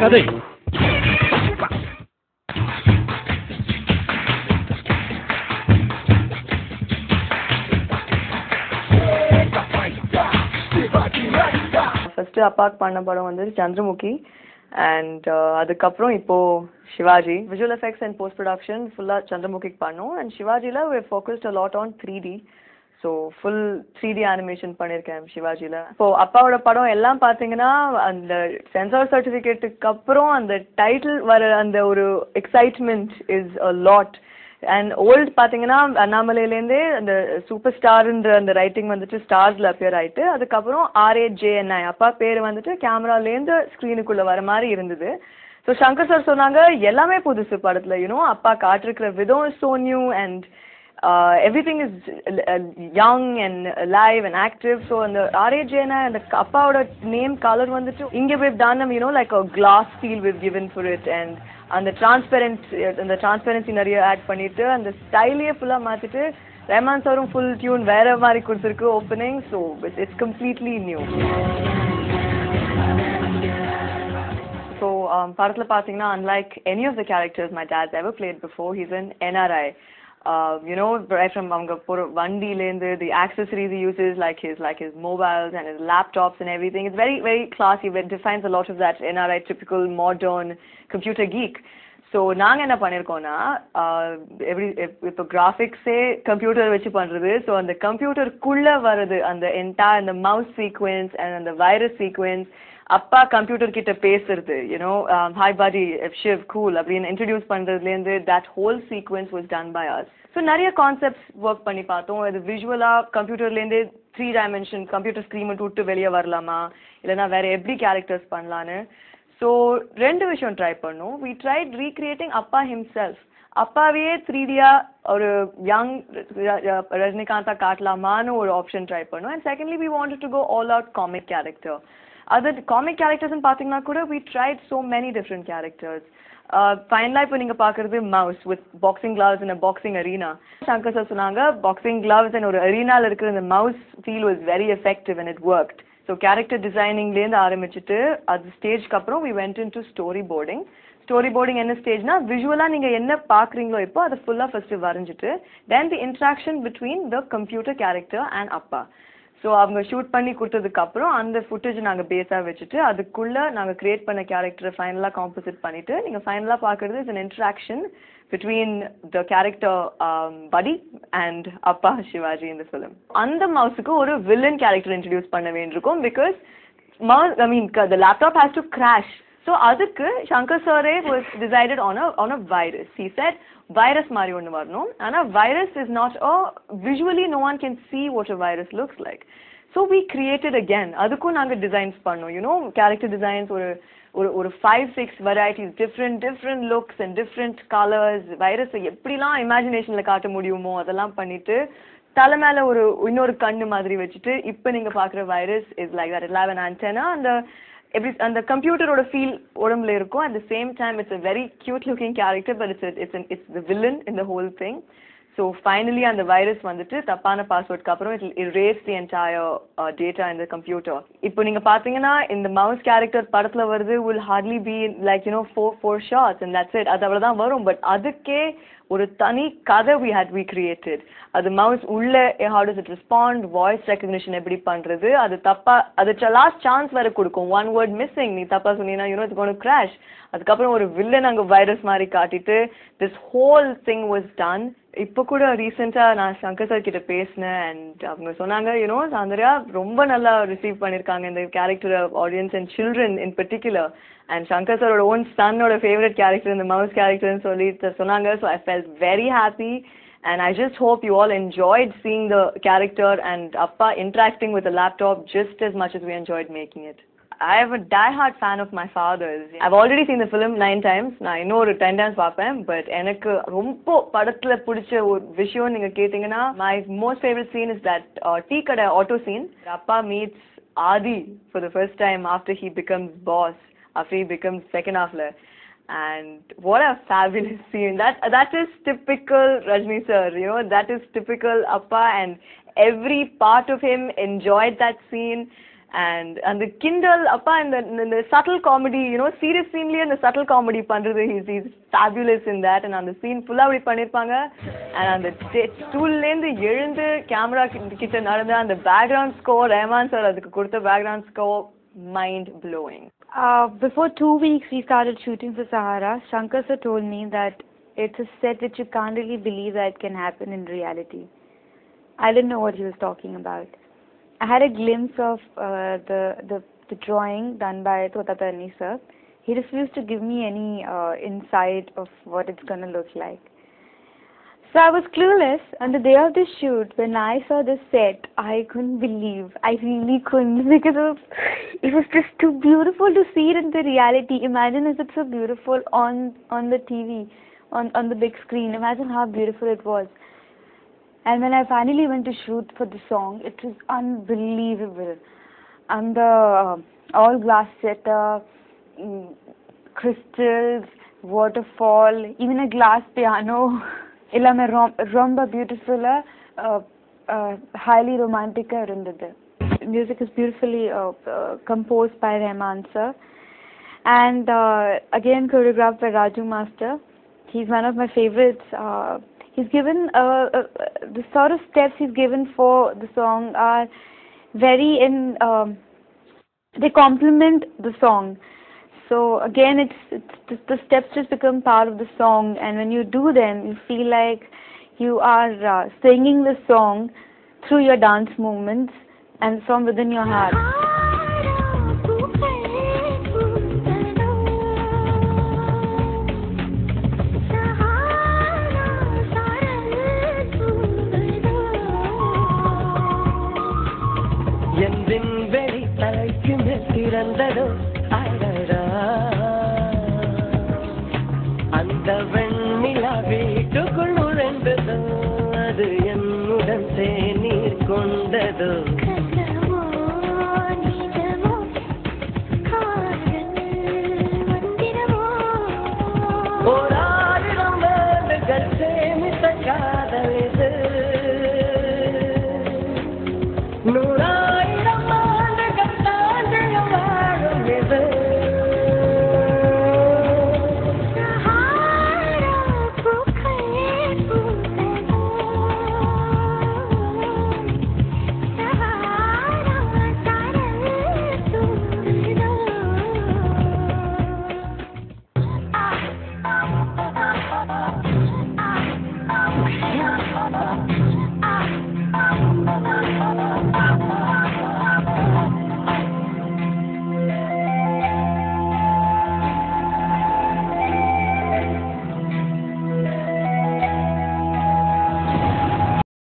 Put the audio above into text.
கதை. ஃபர்ஸ்ட் அப்பாக்கு பண்ண படம் வந்து சந்திரமுகி அண்ட் அதுக்கப்புறம் இப்போ Shivaji. Visual effects and post production ஃபுல்லாக சந்திரமுகிக்கு பண்ணோம். அண்ட் சிவாஜியில் we focused a lot on 3D. So full 3D animation பண்ணியிருக்கேன் சிவாஜியில். இப்போ அப்பாவோட படம் எல்லாம் பார்த்தீங்கன்னா அந்த சென்சார் சர்டிஃபிகேட்டுக்கு அப்புறம் அந்த டைட்டில் வர அந்த ஒரு excitement is a lot. And volt பார்த்தீங்கன்னா அண்ணாமலையிலேருந்தே அந்த சூப்பர் ஸ்டார்ன்ற அந்த ரைட்டிங் வந்துட்டு ஸ்டார்ஸில் அப்பியர் ஆகிட்டு அதுக்கப்புறம் RAJNI அப்பா பேர் வந்துட்டு கேமராலேருந்து ஸ்க்ரீனுக்குள்ளே வர மாதிரி இருந்தது. ஸோ சங்கர் சார் சொன்னாங்க எல்லாமே புதுசு படத்தில் அப்பா காட்டிருக்கிற விதம் is so new and everything is young and alive and active. So and the RAJNI and the appaoda name color vandichu inge we've done them like a glass feel we've given for it and the transparency nariya add pannittu and the style e full maatittu Rahman sarum full tune vera mari kuduthirukku opening. So it's completely new. So padathula pathina unlike any of the characters my dad's ever played before, he's an NRI. Right from the accessories he uses, like his mobiles and his laptops and everything. It's very, very classy. It defines a lot of that NRI typical modern computer geek. So நாங்க என்ன பண்ணிருக்கோம்னா இப்போ கிராஃபிக்ஸே computer வச்சு பண்றது. So அந்த கம்ப்யூட்டருக்குள்ள வருது அந்த entire அந்த mouse sequence and அந்த வைரஸ் சீக்வென்ஸ் அப்பா கம்ப்யூட்டர் கிட்ட பேசுறது ஹாய் பாடி ஷிவ் கூல் அப்படின்னு இன்ட்ரடியூஸ் பண்றதுலேருந்து that whole sequence was done by us. So நிறைய கான்செப்ட்ஸ் ஒர்க் பண்ணி பார்த்தோம். அது விஷுவலாக கம்ப்யூட்டர்லேருந்து 3 டைமென்ஷன் கம்ப்யூட்டர் ஸ்க்ரீன் மட்டும் விட்டு வெளியே வரலாமா இல்லைனா வேற எப்படி கேரக்டர்ஸ் பண்ணலான்னு. ஸோ 2 விஷயம் ட்ரை பண்ணோம். வி ட்ரைட் ரீக்ரியேட்டிங் அப்பா ஹிம்செல்ஃப். அப்பாவே 3D-யா ஒரு யங் ரஜினிகாந்தா காட்டலாமான்னு ஒரு ஆப்ஷன் ட்ரை பண்ணோம். And secondly we wanted to go all out comic character. Other comic characters in பாத்தீங்கன்னா கூட we tried so many different characters. Finally இப்போ நீங்க பாக்குறது mouse with boxing gloves in a boxing arena. Shankar sir சொன்னாங்க boxing gloves and ஒரு arenaல இருக்கிற அந்த mouse feel was very effective and it worked. So character designingலேருந்து ஆரம்பிச்சுட்டு அது ஸ்டேஜ்க்கு அப்புறம் we went into storyboarding. Storyboarding என்ன ஸ்டேஜ்னா விஷுவலா நீங்க என்ன பாக்குறீங்களோ இப்போ அதை ஃபுல்லா ஃபர்ஸ்ட் வரைஞ்சிட்டு then the interaction between the computer character and அப்பா. ஸோ அவங்க ஷூட் பண்ணி கொடுத்ததுக்கு அப்புறம் அந்த ஃபுட்டேஜ் நாங்கள் பேஸாக வச்சுட்டு அதுக்குள்ளே நாங்கள் கிரியேட் பண்ண கேரக்டரை ஃபைனலாக காம்போசிட் பண்ணிவிட்டு நீங்கள் ஃபைனலாக பார்க்குறது is and interaction between the character படி அண்ட் அப்பா சிவாஜி இந்த ஃபிலிம். அந்த மவுஸுக்கு ஒரு வில்லன் கேரக்டர் இன்ட்ரடியூஸ் பண்ண வேண்டியிருக்கும் because the laptop has to crash. So அதுக்கு சங்கர் சாரே was decided on a virus. He said virus மாதிரி ஒன்று வரணும். ஆனால் virus is not visually no one can see what a virus looks like. So we created again. அதுக்கும் நாங்கள் designs பண்ணோம். Character designs ஒரு 5-6 varieties, different looks and different colors. வைரஸை எப்படிலாம் இமேஜினேஷனில் காட்ட முடியுமோ அதெல்லாம் பண்ணிட்டு தலை மேலே இன்னொரு கண்ணு மாதிரி வச்சுட்டு இப்போ நீங்கள் பார்க்குற virus is like that. It have an antenna அந்த கம்ப்யூட்டரோட ஃபீல் உடம்புல இருக்கும். At the same time it's a very cute looking character but it's the villain in the whole thing. So finally அந்த வைரஸ் வந்துட்டு தப்பான பாஸ்வேர்டுக்கு அப்புறம் it will erase the entire data in the computer. இப்போ நீங்க பாத்தீங்கன்னா இந்த மவுஸ் கேரக்டர் படத்துல வருது will hardly be like 4 shots and that's it. அது அவ்வளவுதான் வரும். பட் அதுக்கே ஒரு தனி கதை we created. அது மவுஸ் உள்ள how does it respond, voice recognition எப்படி பண்றது, அது தப்பா அது லாஸ்ட் சான்ஸ் வர கொடுக்கும். 1 word missing நீ தப்பா சொன்னீங்கன்னா it's going to crash. அதுக்கப்புறம் ஒரு வில்லன் அங்கே வைரஸ் மாதிரி காட்டிட்டு this whole thing was done. இப்போ கூட ரீசெண்டாக நான் சங்கர் சார் கிட்ட பேசினேன் அண்ட் அவங்க சொன்னாங்க சாந்தர்யா ரொம்ப நல்லா ரிசீவ் பண்ணியிருக்காங்க இந்த character audience and children in particular. And Shankar சாரோட ஓன் சன்னோட ஃபேவரட் கேரக்டர் இந்த மவுஸ் கேரக்டர்னு சொல்லி சொன்னாங்க. So I felt very happy and I just hope you all enjoyed seeing the character and Appa interacting with the laptop just as much as we enjoyed making it. I am a die-hard fan of my father's. I've already seen the film 9 times. நான் இன்னொரு 10 times பார்ப்பேன். But எனக்கு ரொம்ப படத்துல பிடிச்ச ஒரு விஷயம் நீங்க கேட்டீங்கன்னா my most favorite scene is that tea கடை auto scene. Appa meets Adi for the first time after he becomes boss, after he becomes second halfல. And what a fabulous scene. That is typical Rajni sir, that is typical Appa and every part of him enjoyed that scene. and the Kindle appa in the subtle comedy, you know, serious scene and the subtle comedy pandrathu, he's fabulous in that. And on the scene full apdi pannirpaanga, and on the stool la irundhu எழுந்து camera கிட்ட நடந்து அந்த background score Rahman sir adukku கொடுத்த background score mind blowing. Before 2 weeks we started shooting for Sahara. Shankar sir told me that it's a set which you can't really believe that can happen in reality. I didn't know what he was talking about. I had a glimpse of the drawing done by Totaparni sir. He refused to give me any insight of what it's going to look like. So I was clueless. On the day of the shoot, when I saw the set, I couldn't believe. I really couldn't, because it was just too beautiful to see it in the reality. Imagine if it's so beautiful on the TV, on the big screen. Imagine how beautiful it was. And when I finally went to shoot for the song, it was unbelievable. And the all glass setup, crystals, waterfall, even a glass piano. எல்லாமே ரொம்ப பியூட்டிஃபுல்லா highly romantic இருந்தது. Music is beautifully composed by Rahman sir, and again choreographed by Raju master. He's one of my favorites. He's given the sort of steps he's given for the song are very they complement the song. So again, it's the steps just become part of the song, and when you do them, you feel like you are singing the song through your dance movements and from within your heart.